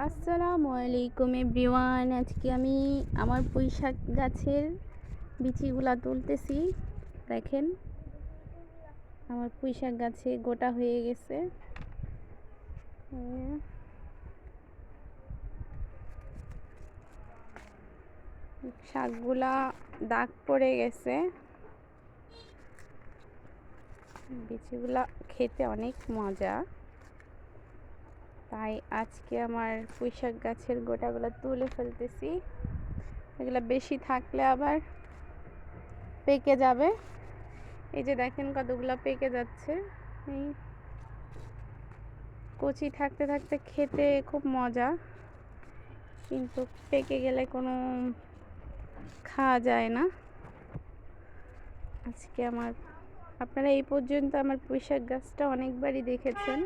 আসসালামু আলাইকুম এভরিওয়ান। আজকে আমি আমার পুঁইশাক গাছের বিচিগুলা তুলতেছি। দেখেন আমার পুঁইশাক গাছে গোটা হয়ে গেছে। শাকগুলা দাগ পড়ে গেছে। বিচিগুলা খেতে অনেক মজা, তাই আজকে আমার পুঁইশাক গাছের গোটাগুলো তুলে ফেলতেছি। এগুলো বেশি থাকলে আবার পেকে যাবে। এই যে দেখেন কতগুলো পেকে যাচ্ছে। এই কচি থাকতে থাকতে খেতে খুব মজা, কিন্তু পেকে গেলে কোনো খাওয়া যায় না। আজকে আপনারা এই পর্যন্ত আমার পুঁইশাক গাছটা অনেকবারই দেখেছেন।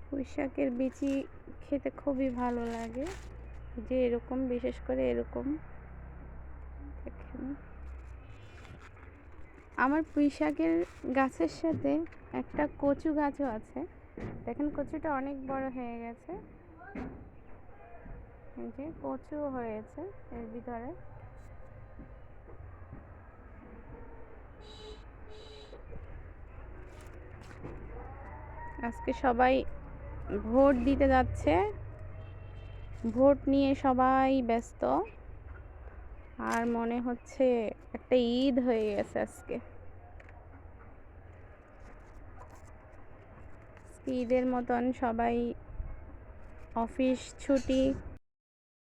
পুঁইশাকের বিচি খেতে খুবই ভালো লাগে, যে এরকম, বিশেষ করে এরকম দেখেন। আমার পুঁইশাকের গাছের সাথে একটা কচু গাছও আছে। দেখেন কচুটা অনেক বড় হয়ে গেছে, এই যে কচু হয়েছে এর ভিতরে। আজকে সবাই ভোট দিতে যাচ্ছে, ভোট নিয়ে সবাই ব্যস্ত। আর মনে হচ্ছে একটা ঈদ হয়ে গেছে আজকে। ঈদের মতন সবাই অফিস ছুটি,